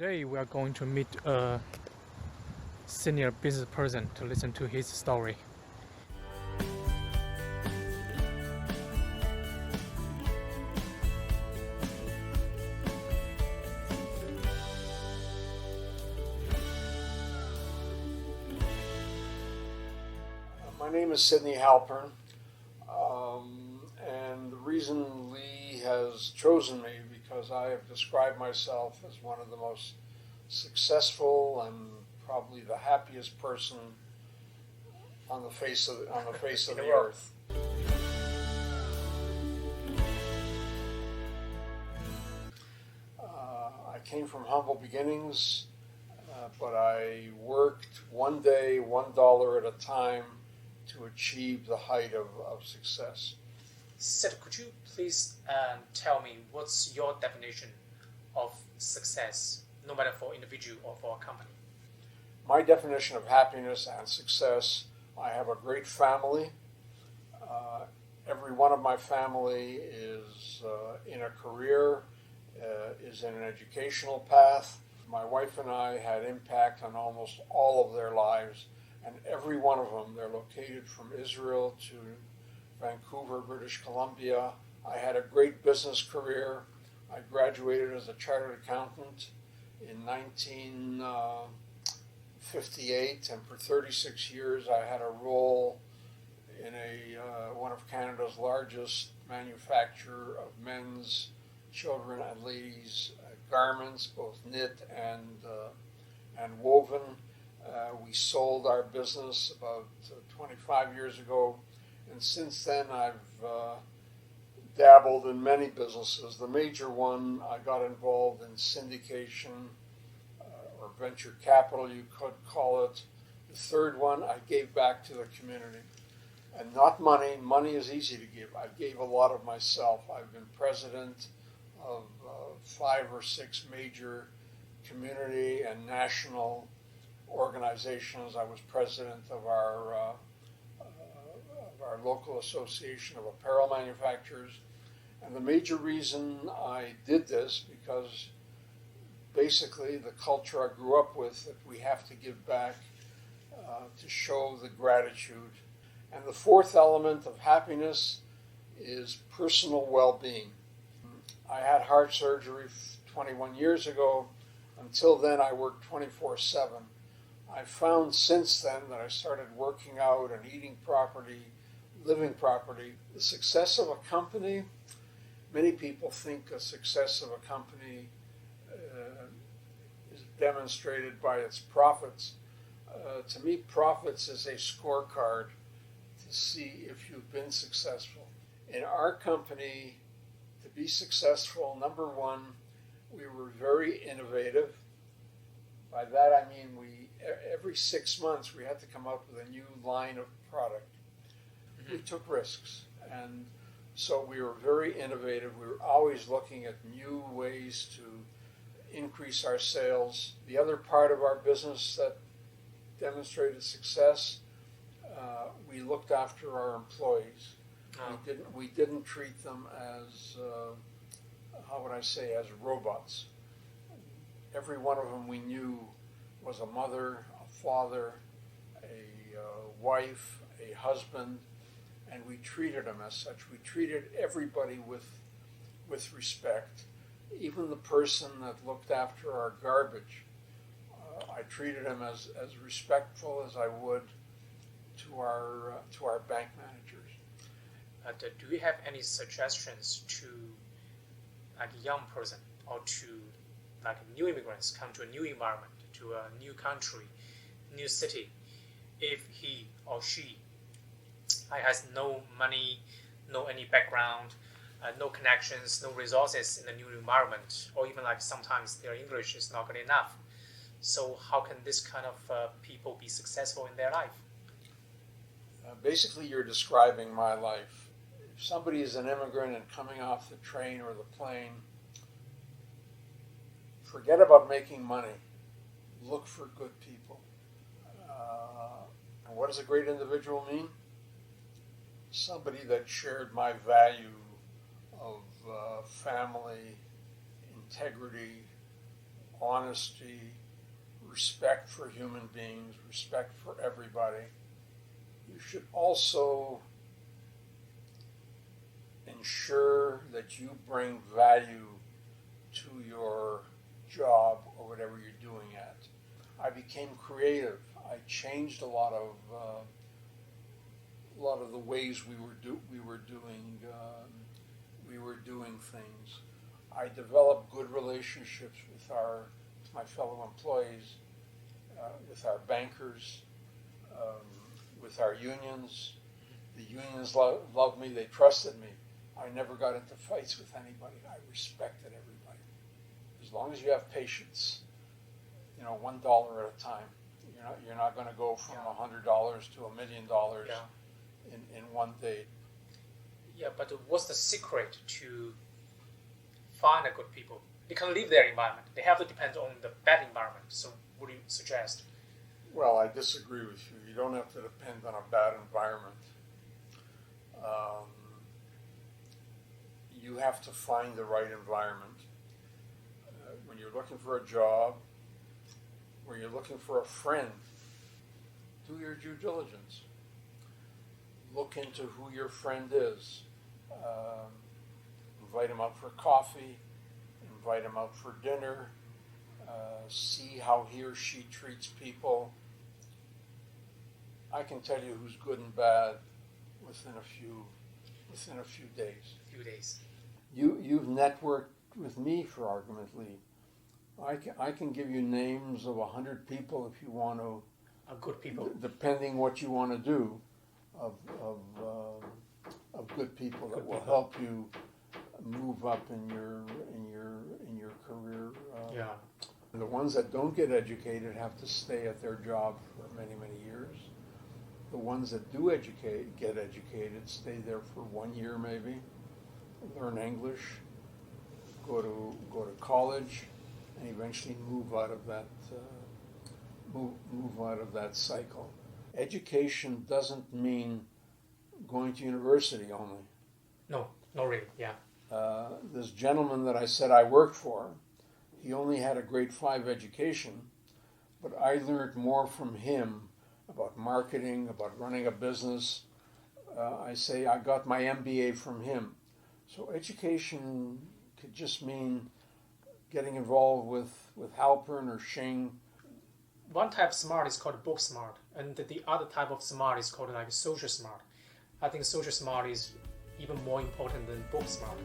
Today we are going to meet a senior business person to listen to his story. My name is Sidney Halpern, and the reason Lee has chosen me because I have described myself as one of the most successful and probably the happiest person on the face of the earth. I came from humble beginnings, but I worked one day, $1 at a time to achieve the height of success. Sid, could you please tell me what's your definition of success, no matter for individual or for a company? My definition of happiness and success, I have a great family. Every one of my family is in a career, is in an educational path. My wife and I had impact on almost all of their lives, and every one of them, they're located from Israel to Vancouver, British Columbia. I had a great business career. I graduated as a chartered accountant in 1958, and for 36 years I had a role in one of Canada's largest manufacturer of men's, children, and ladies' garments, both knit and woven. We sold our business about 25 years ago, and since then I've dabbled in many businesses. The major one, I got involved in syndication or venture capital, you could call it. The third one, I gave back to the community. And not money. Money is easy to give. I gave a lot of myself. I've been president of 5 or 6 major community and national organizations. I was president of our local association of apparel manufacturers. And the major reason I did this, because basically the culture I grew up with, that we have to give back to show the gratitude. And the fourth element of happiness is personal well-being. I had heart surgery 21 years ago. Until then, I worked 24/7. I found since then that I started working out and eating properly, living properly. The success of a company, many people think the success of a company is demonstrated by its profits. To me, profits is a scorecard to see if you've been successful. In our company, to be successful, number one, we were very innovative. By that I mean every 6 months we had to come up with a new line of product. We took risks, and so we were very innovative. We were always looking at new ways to increase our sales. The other part of our business that demonstrated success, we looked after our employees. We didn't treat them as as robots. Every one of them we knew was a mother, a father, a wife, a husband, and we treated them as such. We treated everybody with respect. Even the person that looked after our garbage, I treated him as respectful as I would to our bank managers. Do you have any suggestions to a young person or to new immigrants come to a new environment, to a new country, new city, if he or she has no money, no any background, no connections, no resources in the new environment, or even sometimes their English is not good enough. So how can this kind of people be successful in their life? Basically, you're describing my life. If somebody is an immigrant and coming off the train or the plane, forget about making money. Look for good people. And what does a great individual mean? Somebody that shared my value of family, integrity, honesty, respect for human beings, respect for everybody. You should also ensure that you bring value to your job or whatever you're doing at. I became creative. I changed a lot of the ways we were doing things. I developed good relationships with my fellow employees, with our bankers, with our unions. The unions loved me. They trusted me. I never got into fights with anybody. I respected everybody. As long as you have patience, $1 at a time. You're not going to go from $100 to $1 million in one day. Yeah, but what's the secret to find a good people? They can leave their environment. They have to depend on the bad environment. So what do you suggest? Well, I disagree with you. You don't have to depend on a bad environment. You have to find the right environment. When you're looking for a job, when you're looking for a friend, do your due diligence. Look into who your friend is. Invite him out for coffee. Invite him out for dinner. See how he or she treats people. I can tell you who's good and bad within a few days. You've networked with me, for argument's sake. I can give you names of 100 people if you want to. Good people. Depending what you want to do, of good people that will help you move up in your career. The ones that don't get educated have to stay at their job for many, many years. The ones that do get educated, stay there for 1 year maybe, learn English, go to college, and eventually move out of that cycle. Education doesn't mean going to university only. No, not really. Yeah. This gentleman that I said I worked for, he only had a grade 5 education, but I learned more from him about marketing, about running a business. I say I got my MBA from him. So education could just mean getting involved with Halpern or Xing. One type of smart is called book smart, and the other type of smart is called like social smart. I think social smart is even more important than book smart.